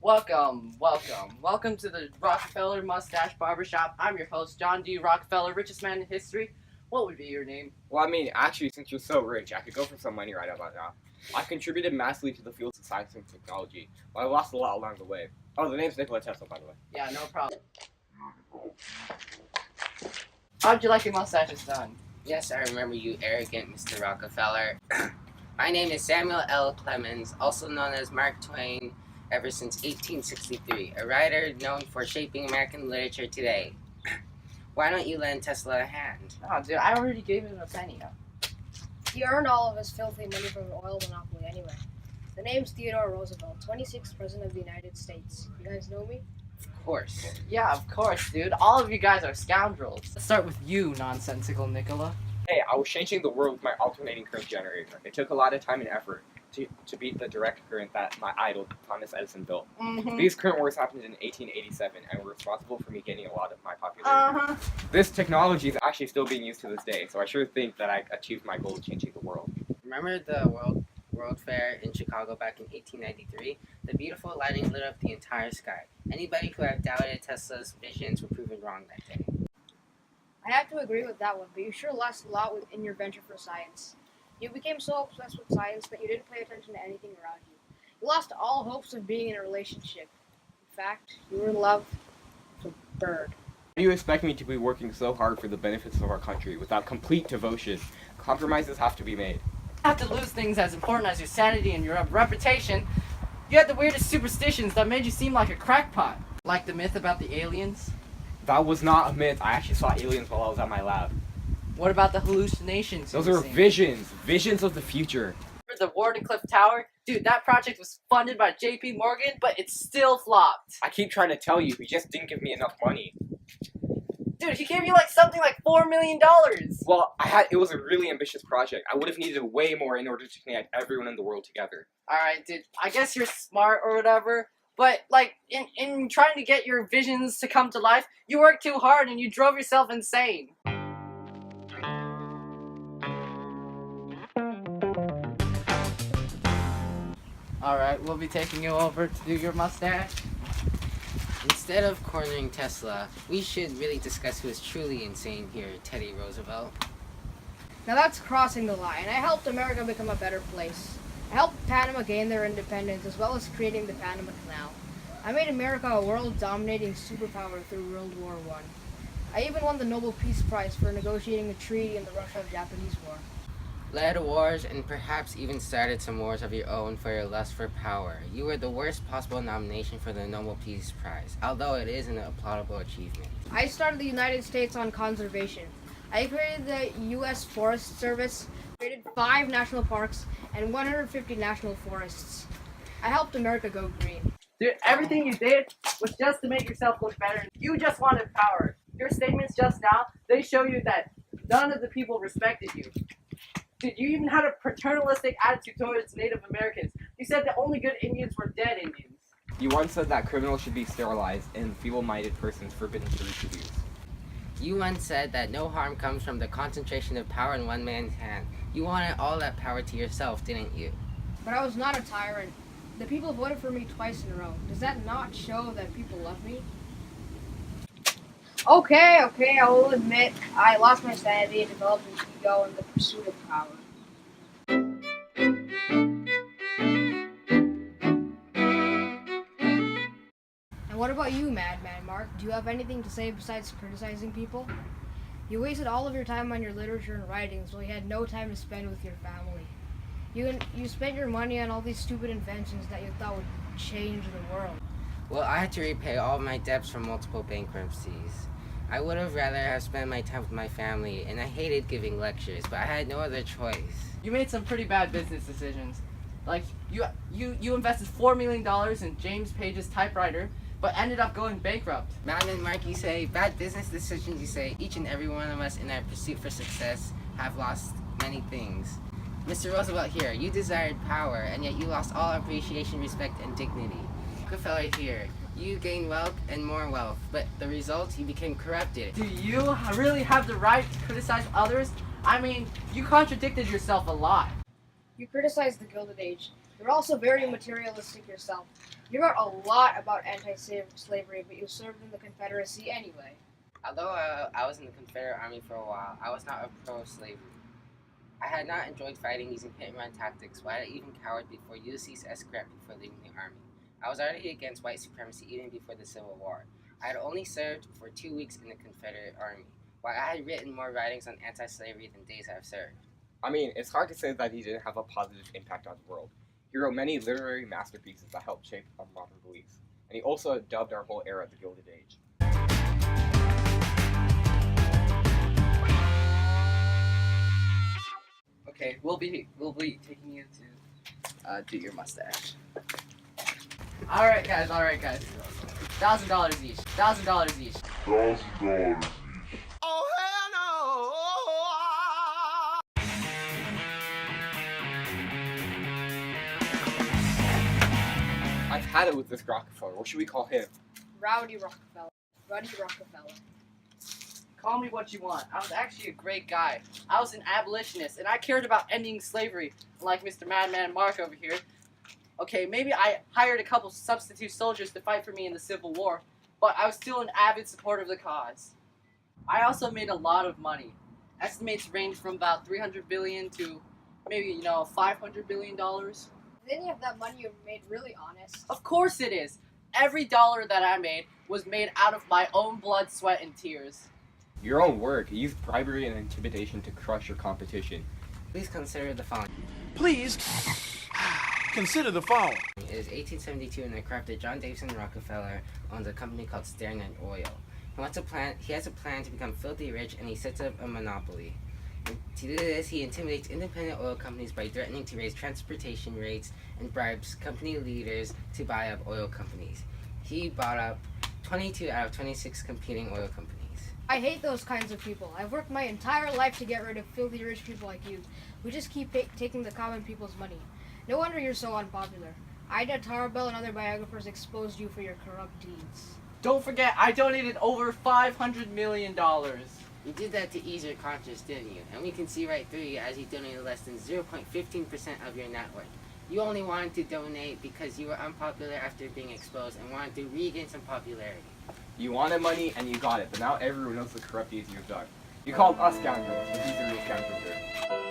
Welcome to the Rockefeller Mustache Barbershop. I'm your host, John D. Rockefeller, richest man in history. What would be your name? Well, I mean, actually, since you're so rich, I could go for some money right about now. I've contributed massively to the fields of science and technology, but I lost a lot along the way. Oh, the name's Nikola Tesla, by the way. Yeah, no problem. How'd you like your mustaches done? Yes, I remember you, arrogant Mr. Rockefeller. My name is Samuel L. Clemens, also known as Mark Twain, ever since 1863, a writer known for shaping American literature today. Why don't you lend Tesla a hand? Oh, dude, I already gave him a penny. He earned all of his filthy money from the oil monopoly anyway. The name's Theodore Roosevelt, 26th President of the United States. You guys know me? Of course. Yeah, of course, dude. All of you guys are scoundrels. Let's start with you, nonsensical Nikola. Hey, I was changing the world with my alternating current generator. It took a lot of time and effort to beat the direct current that my idol, Thomas Edison, built. These current wars happened in 1887 and were responsible for me gaining a lot of my popularity. This technology is actually still being used to this day, so I sure think that I achieved my goal of changing the world. Remember the World Fair in Chicago back in 1893? The beautiful lighting lit up the entire sky. Anybody who had doubted Tesla's visions were proven wrong that day. I have to agree with that one, but you sure lost a lot in your venture for science. You became so obsessed with science that you didn't pay attention to anything around you. You lost all hopes of being in a relationship. In fact, you were in love with a bird. How do you expect me to be working so hard for the benefits of our country without complete devotion? Compromises have to be made. You have to lose things as important as your sanity and your reputation. You had the weirdest superstitions that made you seem like a crackpot. Like the myth about the aliens. That was not a myth. I actually saw aliens while I was at my lab. What about the hallucinations? Those are visions of the future. For the Wardenclyffe Tower, dude, that project was funded by J.P. Morgan, but it still flopped. I keep trying to tell you, he just didn't give me enough money. Dude, he gave you something like $4 million. Well, it was a really ambitious project. I would have needed way more in order to connect everyone in the world together. Alright, dude, I guess you're smart or whatever, but in trying to get your visions to come to life, you worked too hard and you drove yourself insane. Alright, we'll be taking you over to do your mustache. Instead of cornering Tesla, we should really discuss who is truly insane here, Teddy Roosevelt. Now that's crossing the line. I helped America become a better place. I helped Panama gain their independence as well as creating the Panama Canal. I made America a world-dominating superpower through World War I. I even won the Nobel Peace Prize for negotiating a treaty in the Russia-Japanese War. Led wars and perhaps even started some wars of your own for your lust for power. You were the worst possible nomination for the Nobel Peace Prize, although it is an applaudable achievement. I started the United States on conservation. I created the U.S. Forest Service, created 5 national parks, and 150 national forests. I helped America go green. Dude, everything you did was just to make yourself look better. You just wanted power. Your statements just now, they show you that none of the people respected you. Dude, you even had a paternalistic attitude towards Native Americans. You said the only good Indians were dead Indians. You once said that criminals should be sterilized and feeble-minded persons forbidden to reproduce. You once said that no harm comes from the concentration of power in one man's hand. You wanted all that power to yourself, didn't you? But I was not a tyrant. The people voted for me twice in a row. Does that not show that people love me? Okay, I will admit I lost my sanity and developed an ego in the pursuit of power. And what about you, Madman Mark? Do you have anything to say besides criticizing people? You wasted all of your time on your literature and writing, so you had no time to spend with your family. You spent your money on all these stupid inventions that you thought would change the world. Well, I had to repay all of my debts from multiple bankruptcies. I would have rather have spent my time with my family, and I hated giving lectures, but I had no other choice. You made some pretty bad business decisions. You invested $4 million in James Page's typewriter, but ended up going bankrupt. Madman Mark, you say, bad business decisions, you say, each and every one of us in our pursuit for success have lost many things. Mr. Roosevelt here, you desired power, and yet you lost all appreciation, respect, and dignity. Rockefeller here, you gained wealth and more wealth, but the result, you became corrupted. Do you really have the right to criticize others? I mean, you contradicted yourself a lot. You criticize the Gilded Age. You're also very materialistic yourself. You wrote a lot about anti-slavery, but you served in the Confederacy anyway. Although I was in the Confederate Army for a while, I was not a pro-slavery. I had not enjoyed fighting using hit-and-run tactics, why I even cowered before Ulysses S. Grant before leaving the Army. I was already against white supremacy even before the Civil War. I had only served for 2 weeks in the Confederate Army, while I had written more writings on anti-slavery than days I've served. I mean, it's hard to say that he didn't have a positive impact on the world. He wrote many literary masterpieces that helped shape our modern beliefs, and he also dubbed our whole era the Gilded Age. Okay, we'll be taking you to do your mustache. All right, guys. $1,000 each. $1,000 each. Oh, hell no! I've had it with this Rockefeller. What should we call him? Rowdy Rockefeller. Ruddy Rockefeller. Call me what you want. I was actually a great guy. I was an abolitionist, and I cared about ending slavery, unlike Mr. Madman Mark over here. Okay, maybe I hired a couple substitute soldiers to fight for me in the Civil War, but I was still an avid supporter of the cause. I also made a lot of money. Estimates range from about $300 billion to maybe, $500 billion. Is any of that money you made really honest? Of course it is. Every dollar that I made was made out of my own blood, sweat, and tears. Your own work. You used bribery and intimidation to crush your competition. Please consider the following. Please consider the following. It is 1872 and the corrupted John Davison Rockefeller owns a company called Standard Oil. He has a plan to become filthy rich, and he sets up a monopoly. And to do this, he intimidates independent oil companies by threatening to raise transportation rates and bribes company leaders to buy up oil companies. He bought up 22 out of 26 competing oil companies. I hate those kinds of people. I've worked my entire life to get rid of filthy rich people like you, who just keep taking the common people's money. No wonder you're so unpopular. Ida Tarbell and other biographers exposed you for your corrupt deeds. Don't forget, I donated over $500 million. You did that to ease your conscience, didn't you? And we can see right through you as you donated less than 0.15% of your net worth. You only wanted to donate because you were unpopular after being exposed and wanted to regain some popularity. You wanted money and you got it, but now everyone knows the corrupt deeds you've done. You called us scoundrels, but these are real scoundrels here.